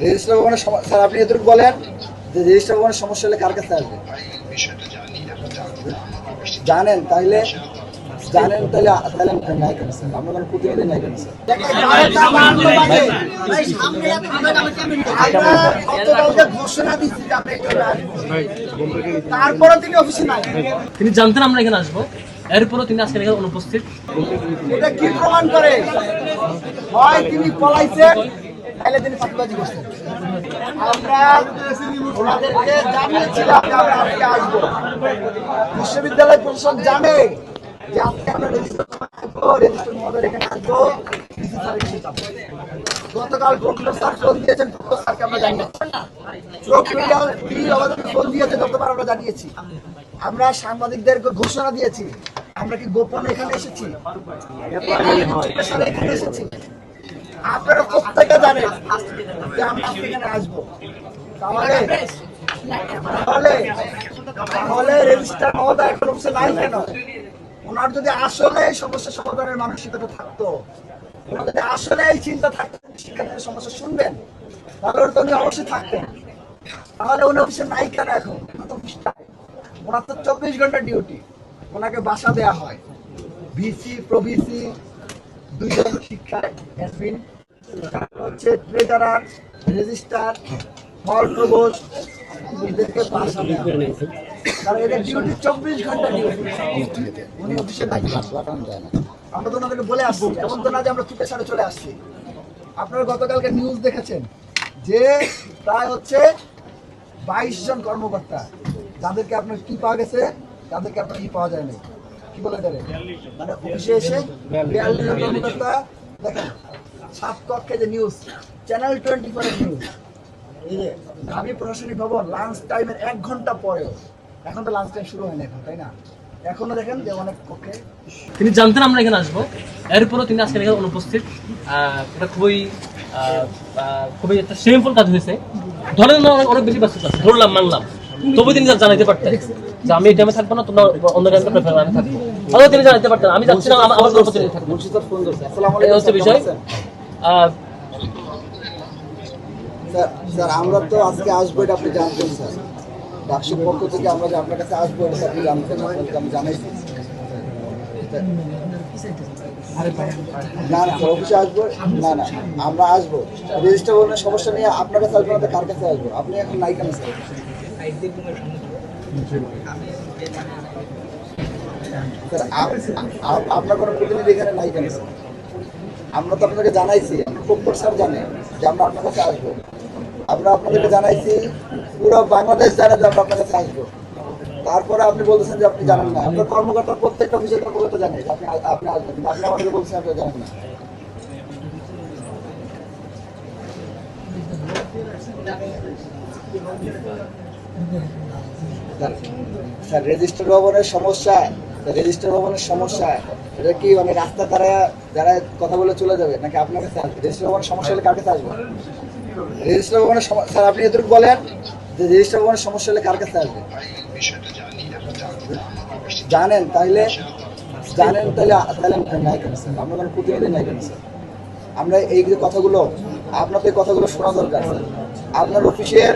Registrar ভবনের sir আপনি এতটুকু বলেন যে রেজিস্ট্রার ভবনের সমস্যা হলে কার কাছে আসবে? জানেন তাইলে নাই কেন স্যার? আমরা কোনো প্রতিনিধি নাই কেন স্যার? তারপরে তিনি অফিসে নাই, তিনি জানতেন আমরা এখানে আসবো, এরপরও তিনি আজকে এখানে অনুপস্থিত। এটা কি প্রমাণ করে? হয় তিনি পলাইছে, তাহলে তিনি ফাঁকিবাজি করছেন। আমরা ওনাদেরকে জানিয়েছিলাম যে আমরা আজকে আসবো। বিশ্ববিদ্যালয় প্রশাসন জানে যে আজকে আমরা রেজিস্ট্রার মহোদয় এখানে আসবো। গতকাল প্রক্টর স্যার ফোন দিয়েছেন, প্রক্টর স্যারকে আমরা জানিয়েছি। ফোন দিয়েছে, গতবার আমরা জানিয়েছি। আমরা সাংবাদিকদেরকে ঘোষণা দিয়েছি। আমরা কি গোপনে এখানে এসেছি? এখানে এসেছি। আপনারা প্রত্যেকে জানেন যে আমরা এখানে আসবো। তাহলে রেজিস্ট্রার মহোদয় এখন অফিসে নাই কেন? ওনার যদি আসলে সমস্যা সমাধানের মানসিকতা থাকতো, ওনার যদি আসলে এই চিন্তা থাকতো শিক্ষার্থীদের সমস্যা শুনবেন, তাহলে তো উনি অবশ্যই থাকতেন। তাহলে উনি অফিসে নাই কেন এখন? ওনার তো 24 ঘন্টা ডিউটি, ওনাকে বাসা দেয়া হয়। ভিসি প্রভিসি দুইজন শিক্ষায় অ্যাডমিন হচ্ছে ট্রেজারার, রেজিস্ট্রার, হল প্রভোস্ট, এদেরকে বাসা দেয়া হয়। কারণ এদের ডিউটি 24 ঘন্টা ডিউটি, উনি অফিসে নাই। আমরা তো ওনাদেরকে বলে আসবো, এমন তো না যে আমরা চুপে সারে চলে আসছি। আপনারা গতকালকে নিউজ দেখেছেন যে প্রায় হচ্ছে 22 জন কর্মকর্তা, যাদেরকে আপনার কি পাওয়া গেছে, তাদেরকে আপনার কি পাওয়া যায় না, কি বলে দেবে মানে অফিসে এসে 42 জন কর্মকর্তা। দেখেন সাত কক্ষে যে নিউজ, চ্যানেল 24 এর নিউজ, এই যে আমি প্রশাসনিক ভবন লাঞ্চ টাইমের 1 ঘন্টা পরেও, এখন তো লাঞ্চ টাইম শুরু হয়নি এখন, তাই না? এখনো দেখেন যে অনেক কক্ষে তিনি জানতেন আমরা এখানে আসবো, এরপরও তিনি আজকে এখানে অনুপস্থিত। এটা খুবই একটা শেমফুল কাজ হয়েছে। ধরেন অনেক বেশি ব্যস্ত আছে, ধরলাম মানলাম, তবু তিনি জানাইতে পারতেন যে আমি এই টাইমে থাকবো না, তোমরা অন্য টাইমে প্রেফার আমি থাকবো। তাহলে তিনি জানাইতে পারতেন আমি যাচ্ছি না, আমার কোনো প্রতিনিধি থাকবো। এই হচ্ছে বিষয়। স্যার আমরা তো আজকে আসবো, এটা আপনি জানতেন স্যার। ডাকসুর পক্ষ থেকে আমরা যে আপনার কাছে আসবো এটা আপনি জানতেন, আমি জানাইছি। না না অফিসে আসবো, না না আমরা আসবো। রেজিস্টার ভবনের সমস্যা নিয়ে আপনার কাছে আসবো না, কার কাছে আসবো? আপনি এখন নাই কেন স্যার? আপনার কোনো প্রতিনিধি এখানে নাই কেন স্যার? আমরা তো আপনাদেরকে জানাইছি, প্রক্টর স্যার জানে যে আমরা আপনার কাছে আসবো। আমরা আপনাদেরকে জানাইছি, পুরো বাংলাদেশ জানে যে আমরা আপনার কাছে আসবো। তারপরে আপনি বলতেছেন যে আপনি জানেন না। আপনার কর্মকর্তা, প্রত্যেকটা অফিসের কর্মকর্তা জানে আপনি আসবেন, আপনি আমাদেরকে বলছেন আপনি জানেন না। স্যার রেজিস্টার ভবনের সমস্যা, এটা কি মানে রাস্তা তারা যারা কথা বলে চলে যাবে নাকি আপনার কাছে আসবে? রেজিস্টার ভবনের সমস্যা হলে কার কাছে আসবে? রেজিস্টার ভবনের স্যার আপনি এতটুকু বলেন যে রেজিস্টার ভবনের সমস্যা হলে কার কাছে আসবে? জানেন তাইলে নাই কেন স্যার? আমরা কোনো প্রতিনিধি নাই কেন স্যার? আমরা এই যে কথাগুলো, আপনার তো এই কথাগুলো শোনা দরকার স্যার। আপনার অফিসের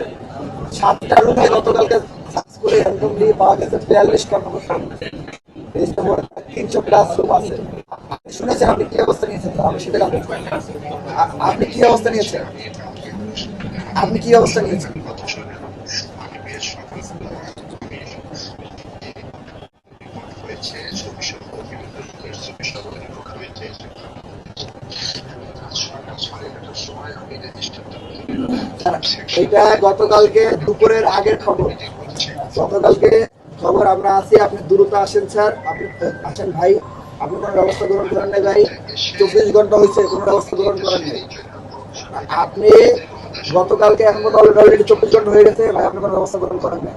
7টা রুমে গতকালকে সার্চ করে এরকম দিয়ে পাওয়া গেছে 42 কর্মকর্তা, 300 ক্লাসরুম আছে। শুনেছেন আপনি কি অবস্থা নিয়েছেন? আমি সেটা জানতে চাই। আপনি কি অবস্থা নিয়েছেন? এটা গতকালকে দুপুরের আগের খবর। আমরা আছি, আপনি দ্রুত আসেন স্যার। আপনি আসেন ভাই, আপনি কোনো ব্যবস্থা গ্রহণ করেন নাই ভাই। 24 ঘন্টা হয়েছে, কোনো ব্যবস্থা গ্রহণ করেন নাই আপনি। গতকালকে এখন অলরেডি 24 ঘন্টা হয়ে গেছে ভাই, আপনি কোনো ব্যবস্থা গ্রহণ করেন নাই।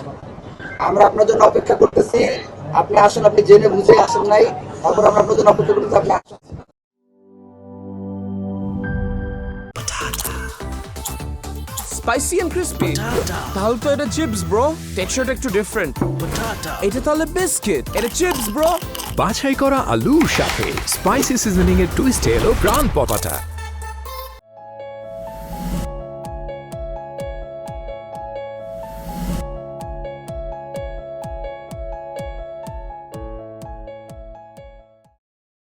আমরা আপনার জন্য অপেক্ষা করতেছি, আপনি আসুন। আপনি জেনে বুঝে আসেন নাই, তারপর আমরা আপনার জন্য অপেক্ষা করতেছি, আপনি আসুন। Spicy and crispy. তাহলে তো এটা চিপস ব্রো, টেক্সচারটা একটু ডিফারেন্ট। এটা তাহলে বিস্কিট, এটা চিপস ব্রো। বাছাই করা আলুর সাথে স্পাইসি সিজনিং এর টুইস্ট এলো প্রাণ পটাটা।